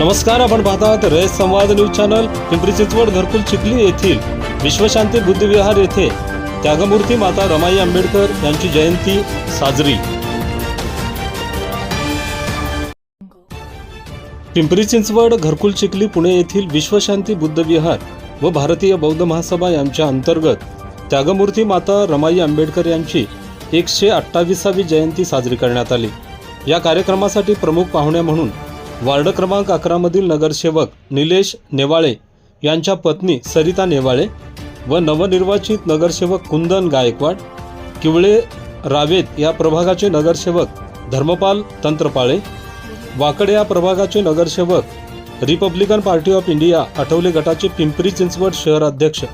नमस्कार, आपण पाहतात रयत संवाद न्यूज चॅनल. पिंपरी चिंचवड घरकुल चिखली येथील विश्वशांती बुद्धविहार येथे त्यागमूर्ती माता रमाई आंबेडकर यांची जयंती साजरी. पिंपरी चिंचवड घरकुल चिखली पुणे येथील विश्वशांती बुद्धविहार व भारतीय बौद्ध महासभा यांच्या अंतर्गत त्यागमूर्ती माता रमाई आंबेडकर यांची 128वी जयंती साजरी करण्यात आली. या कार्यक्रमासाठी प्रमुख पाहुणे म्हणून वार्ड क्रमांक 11 मधील नगरसेवक निलेश नेवाळे यांच्या पत्नी सरिता नेवाळे व नवनिर्वाचित नगरसेवक कुंदन गायकवाड, किवळे रावेत या प्रभागाचे नगरसेवक धर्मपाल तंत्रपाळे, वाकडे या प्रभागाचे नगरसेवक Republican party of India Athawale गटाचे पिंपरी चिंचवड शहर अध्यक्ष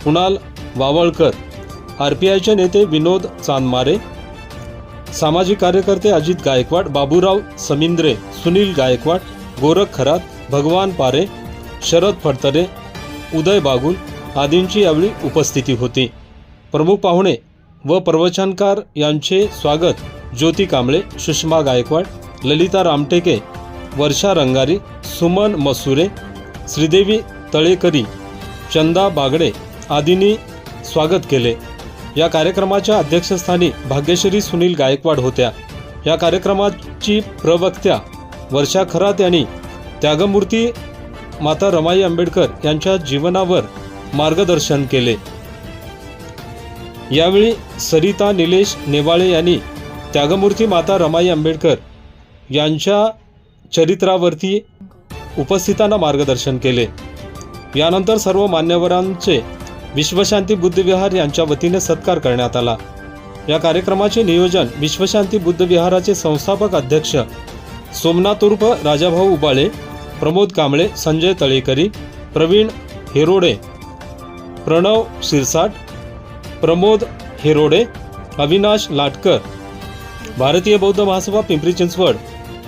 कुणाल वावळकर, RPIचे नेते विनोद चांदमारे, सामाजिक कार्यकर्ते अजित गायकवाड, बाबूराव समिंद्रे, सुनील गायकवाड, गोरख खरात, भगवान पारे, शरद फडतरे, उदय बागुल आदींची यावेळी उपस्थिती होती. प्रमुख पाहुणे व प्रवचनकार यांचे स्वागत ज्योती कांबळे, सुषमा गायकवाड, ललिता रामटेके, वर्षा रंगारी, सुमन मसुरे, श्रीदेवी तळेकरी, चंदा बागडे आदींनी स्वागत केले. या कार्यक्रमाच्या अध्यक्षस्थानी भाग्यश्री सुनील गायकवाड होत्या. या कार्यक्रमाची प्रवक्त्या वर्षा खरात यांनी त्यागमूर्ती माता रमाई आंबेडकर यांच्या जीवनावर मार्गदर्शन केले. यावेळी सरिता निलेश नेवाळे यांनी त्यागमूर्ती माता रमाई आंबेडकर यांच्या चरित्रावरती उपस्थितांना मार्गदर्शन केले. यानंतर सर्व मान्यवरांचे विश्वशांती बुद्धविहार यांच्या वतीने सत्कार करण्यात आला. या कार्यक्रमाचे नियोजन विश्वशांती बुद्धविहाराचे संस्थापक अध्यक्ष सोमनाथ उर्फ राजाभाऊ उबाळे, प्रमोद कांबळे, संजय तळेकरी, प्रवीण हेरोडे, प्रणव शिरसाट, प्रमोद हेरोडे, अविनाश लाटकर, भारतीय बौद्ध महासभा पिंपरी चिंचवड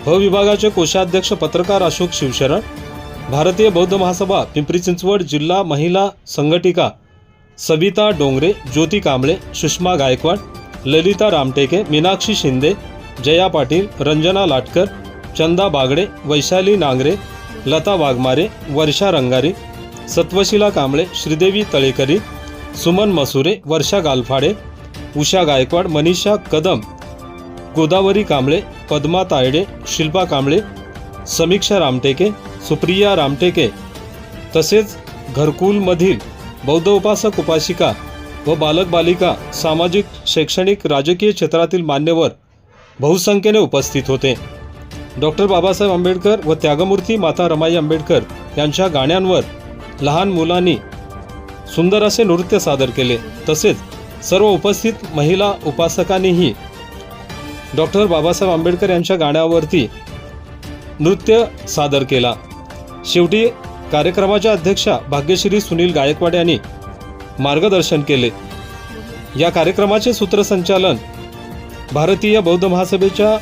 विभागाचे कोषाध्यक्ष पत्रकार अशोक शिवशरण, भारतीय बौद्ध महासभा पिंपरी चिंचवड जिल्हा महिला संघटिका सविता डोंगरे, ज्योती कांबळे, सुषमा गायकवाड, ललिता रामटेके, मीनाक्षी शिंदे, जया पाटील, रंजना लाटकर, चंदा बागडे, वैशाली नांगरे, लता वाघमारे, वर्षा रंगारी, सत्वशिला कांबळे, श्रीदेवी तळेकरी, सुमन मसुरे, वर्षा गालफाडे, उषा गायकवाड, मनीषा कदम, गोदावरी कांबळे, पद्मा तायडे, शिल्पा कांबळे, समीक्षा रामटेके, सुप्रिया रामटेके तसेच घरकुलमधील बौद्ध उपासक उपासिका व बालक बालिका, सामाजिक शैक्षणिक राजकीय क्षेत्रातील मान्यवर बहुसंख्येने उपस्थित होते. डॉक्टर बाबासाहेब आंबेडकर व त्यागमूर्ती माता रमाई आंबेडकर यांच्या गाण्यांवर लहान मुलांनी सुंदर असे नृत्य सादर केले. तसेच सर्व उपस्थित महिला उपासकांनीही डॉक्टर बाबासाहेब आंबेडकर यांच्या गाण्यावरती नृत्य सादर केला. शेवटी कार्यक्रमाच्या अध्यक्षा भाग्यश्री सुनील गायकवाड यांनी मार्गदर्शन केले. या कार्यक्रमाचे सूत्रसंचालन भारतीय बौद्ध महासभेच्या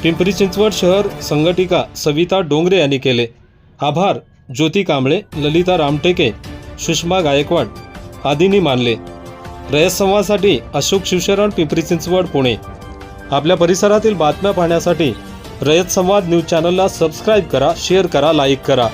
पिंपरी चिंचवड शहर संघटिका सविता डोंगरे यांनी केले. आभार ज्योती कांबळे, ललिता रामटेके, सुषमा गायकवाड आदींनी मानले. रयत संवादसाठी अशोक शिवशरण, पिंपरी चिंचवड, पुणे. आपल्या परिसरातील बातम्या पाहण्यासाठी रयत संवाद न्यूज चॅनलला सबस्क्राईब करा, शेअर करा, लाईक करा.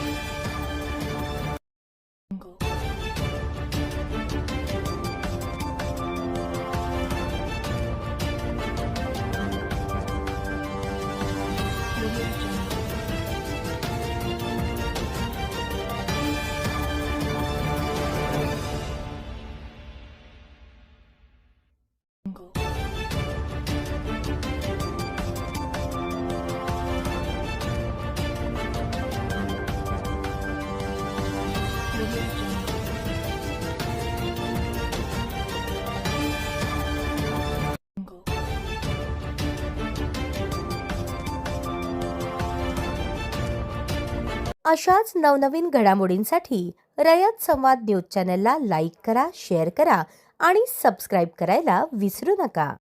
अशाच नवनवीन घडामोडींसाठी रयत संवाद न्यूज चॅनलला लाईक करा, शेअर करा आणि सबस्क्राईब करायला विसरू नका.